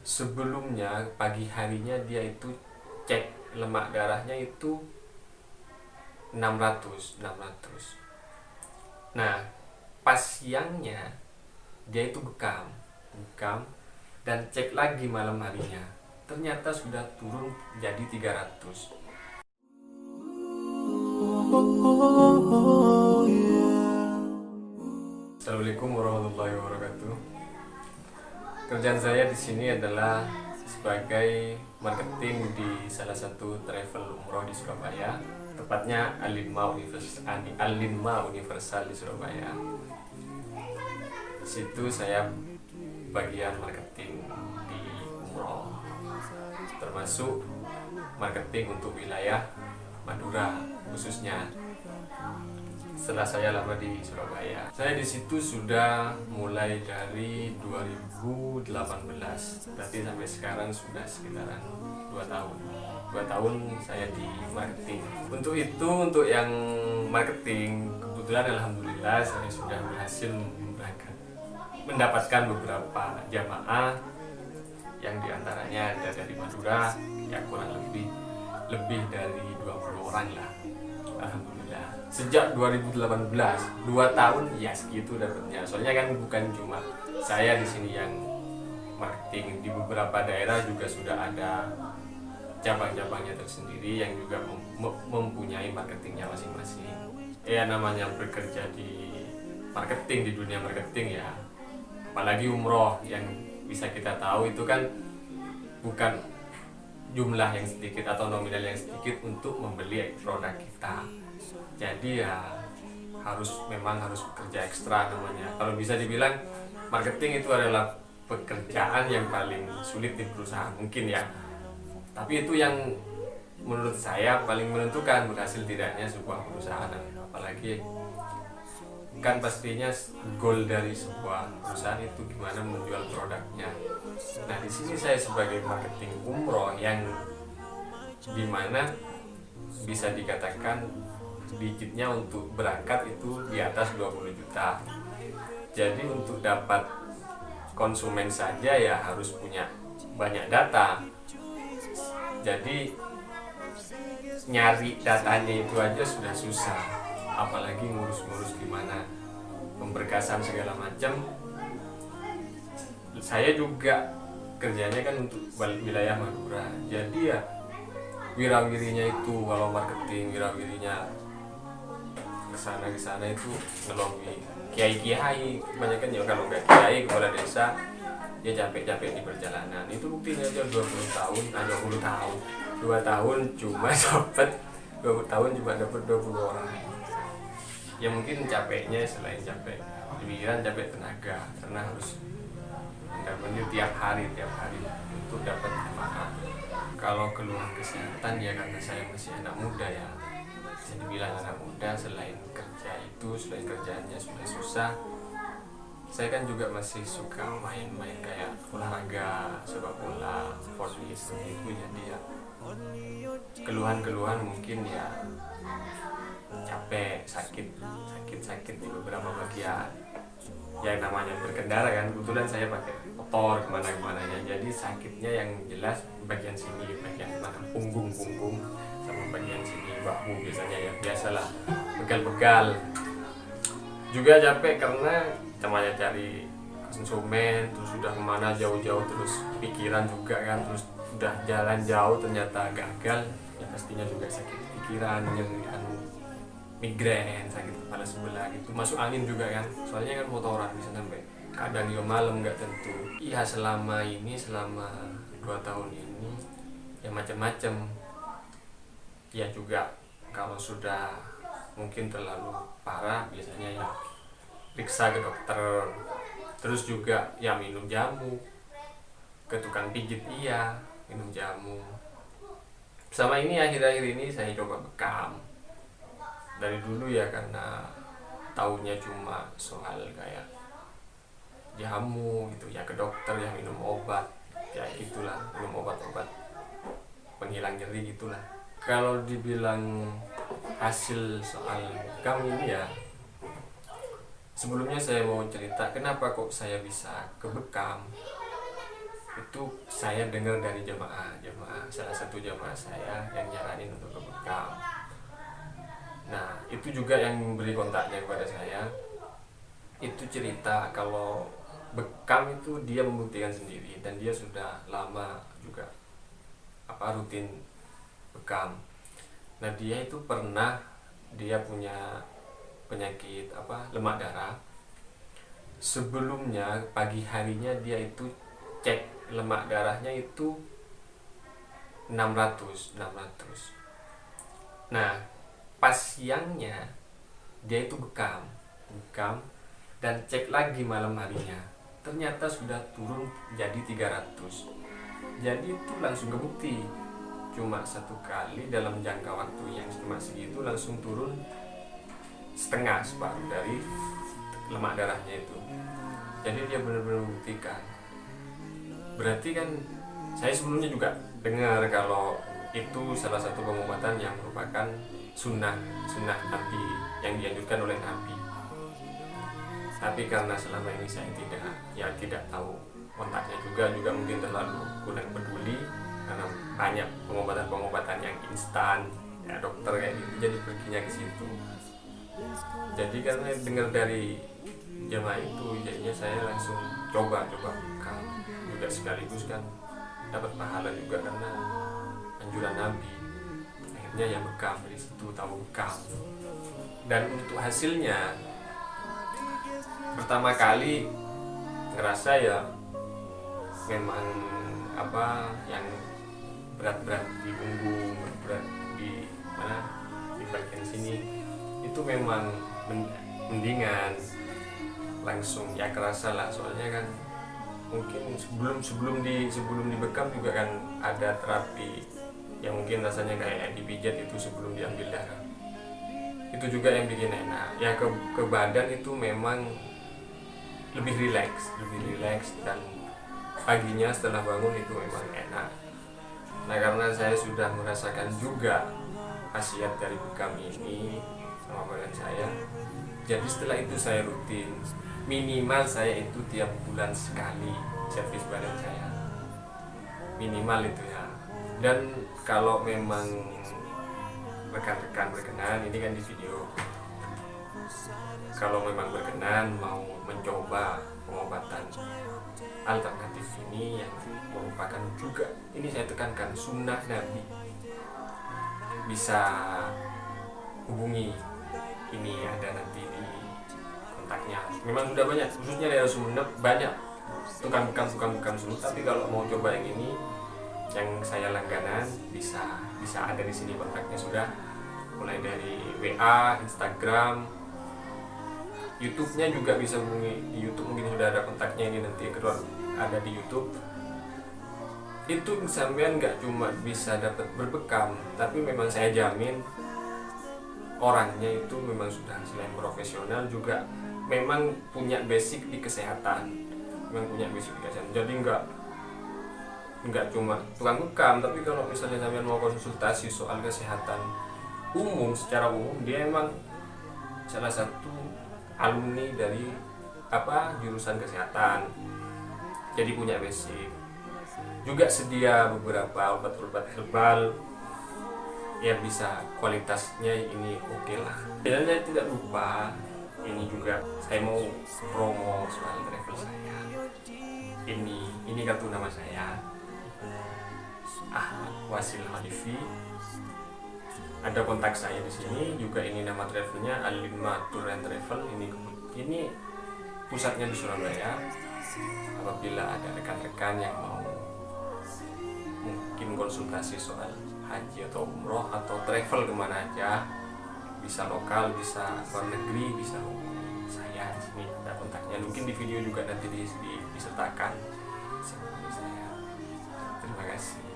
sebelumnya pagi harinya dia itu cek lemak darahnya itu 600. Nah, pas siangnya dia itu bekam dan cek lagi malam harinya. Ternyata sudah turun jadi 300. Assalamualaikum warahmatullahi wabarakatuh. Kerjaan saya di sini adalah sebagai marketing di salah satu travel umroh di Surabaya, tepatnya Al-Linma Universal di Surabaya. Di situ saya bagian marketing di umroh, termasuk marketing untuk wilayah Madura khususnya. Setelah saya lama di Surabaya, saya di situ sudah mulai dari 2018, berarti sampai sekarang sudah sekitaran 2 tahun. 2 tahun saya di marketing. Untuk yang marketing, kebetulan alhamdulillah saya sudah berhasil mendapatkan beberapa jamaah yang diantaranya ada dari Madura, ya kurang lebih dari 20 orang lah. Alhamdulillah. Sejak 2018, 2 tahun ya segitu dapatnya. Soalnya kan bukan cuma saya di sini yang marketing, di beberapa daerah juga sudah ada cabang-cabangnya tersendiri yang juga mempunyai marketingnya masing-masing. Ya namanya bekerja di marketing, di dunia marketing ya, apalagi umroh yang bisa kita tahu itu kan bukan jumlah yang sedikit atau nominal yang sedikit untuk membeli produk kita. Jadi ya memang harus bekerja ekstra namanya. Kalau bisa dibilang marketing itu adalah pekerjaan yang paling sulit di perusahaan mungkin ya. Tapi itu yang menurut saya paling menentukan berhasil tidaknya sebuah perusahaan. Apalagi kan pastinya goal dari sebuah perusahaan itu gimana menjual produknya. Nah di sini saya sebagai marketing umroh yang dimana bisa dikatakan digitnya untuk berangkat itu di atas 20 juta. Jadi untuk dapat konsumen saja ya harus punya banyak data. Jadi nyari datanya itu aja sudah susah, apalagi ngurus-ngurus gimana pemberkasan segala macam. Saya juga kerjanya kan untuk wilayah Madura, jadi ya wirawirinya itu kalau marketing wirawirinya kesana itu ngelobi kiai banyak kan ya. Kalau nggak kiai kepala desa dia capek-capek di perjalanan. Itu buktinya aja 20 tahun 2 tahun cuma dapat 20 tahun cuma dapat 20 orang. Ya mungkin capeknya selain capek pikiran, capek tenaga, karena harus benar-benar tiap hari untuk dapat jemaah. Kalau keluhan kesehatan ya karena saya masih anak muda ya, bisa dibilang anak muda. Selain kerjaannya sudah susah, saya kan juga masih suka main-main kayak olahraga, sepak bola, volley seperti itu. Jadi ya keluhan mungkin ya capek, sakit di beberapa bagian. Ya namanya berkendara kan, kebetulan saya pakai motor kemana-kemana ya. Jadi sakitnya yang jelas bagian sini, bagian mana punggung sama bagian sini bahu biasanya ya, biasalah begal-begal. Juga capek karena namanya cari konsumen, terus sudah kemana jauh-jauh, terus pikiran juga kan, terus udah jalan jauh ternyata gagal, ya pastinya juga sakit pikiran, migrain, sakit kepala sebelah gitu, masuk angin juga kan, soalnya kan motoran bisa sampai kadang juga malam nggak tentu. Iya selama 2 tahun ini ya macam-macam ya. Juga kalau sudah mungkin terlalu parah biasanya ya periksa ke dokter, terus juga ya minum jamu ke tukang pijit, iya minum jamu. Sama ini akhir-akhir ini saya coba bekam. Dari dulu ya karena taunya cuma soal kayak jamu gitu ya, ke dokter ya minum obat ya gitulah, minum obat-obat penghilang nyeri gitulah. Kalau dibilang hasil soal bekam ini ya, sebelumnya saya mau cerita kenapa kok saya bisa ke bekam. Itu saya dengar dari jemaah salah satu jemaah saya yang nyaranin untuk ke Bekam. Nah itu juga yang memberi kontaknya kepada saya. Itu cerita kalau Bekam itu dia membuktikan sendiri, dan dia sudah lama juga rutin Bekam. Nah dia itu pernah, dia punya penyakit lemak darah. Sebelumnya pagi harinya dia itu cek lemak darahnya itu 600. Nah pas siangnya dia itu bekam dan cek lagi malam harinya, ternyata sudah turun jadi 300. Jadi itu langsung kebukti, cuma satu kali dalam jangka waktu yang cuma segitu langsung turun separuh dari lemak darahnya itu. Jadi dia benar-benar membuktikan. Berarti kan saya sebelumnya juga dengar kalau itu salah satu pengobatan yang merupakan sunnah Nabi, yang dianjurkan oleh Nabi. Tapi karena selama ini saya tidak tahu kontaknya, juga mungkin terlalu kurang peduli karena banyak pengobatan yang instan ya, dokter kayak gitu, jadi perginya ke situ. Jadi karena dengar dari jemaah itu, jadinya saya langsung coba bekam juga, sekaligus kan dapat pahala juga karena anjuran Nabi. Akhirnya ya bekam, dari situ tahu bekam. Dan untuk hasilnya pertama kali ngerasa ya memang yang berat di punggung, berat di bagian sini itu memang mendingan, langsung ya kerasa lah. Soalnya kan mungkin sebelum dibekam juga kan ada terapi yang mungkin rasanya kayak dipijat itu sebelum diambil darah. Itu juga yang bikin enak ya, ke badan itu memang lebih rileks, dan paginya setelah bangun itu memang enak. Nah karena saya sudah merasakan juga khasiat dari bekam ini sama badan saya, jadi setelah itu saya rutin, minimal saya itu tiap bulan sekali servis badan saya, minimal itu ya. Dan kalau memang rekan-rekan berkenan, ini kan di video, kalau memang berkenan mau mencoba pengobatan alternatif ini yang merupakan juga, ini saya tekankan, sunnah Nabi, bisa hubungi, ini ada nanti di kontaknya. Memang sudah banyak, khususnya daerah Sumeneb banyak tukang bekam Sumeneb, tapi kalau mau coba yang ini yang saya langganan, bisa ada di sini kontaknya, sudah mulai dari WA, Instagram, YouTube-nya juga bisa hubungi. Di YouTube mungkin sudah ada kontaknya, ini nanti keluar ada di YouTube. Itu sampean nggak cuma bisa dapat berbekam, tapi memang saya jamin orangnya itu memang sudah selain profesional juga memang punya basic di kesehatan, jadi nggak cuma tukang bekam, tapi kalau misalnya sampean mau konsultasi soal kesehatan umum, secara umum dia emang salah satu alumni dari jurusan kesehatan, jadi punya basic. Juga sedia beberapa obat-obat herbal ya, bisa kualitasnya ini oke lah. Dan saya tidak lupa, ini juga saya mau promo soal travel saya. Ini kartu nama saya, Ahmad Wasil Hanifi. Ada kontak saya di sini juga. Ini nama travelnya Al-Lima Tour and Travel. Ini pusatnya di Surabaya. Apabila ada rekan-rekan yang mau mungkin konsultasi soal haji atau umroh atau travel kemana aja, bisa lokal, bisa luar negeri, bisa hubungi saya. Di sini ada kontaknya. Mungkin di video juga nanti disertakan. Saya. Terima kasih.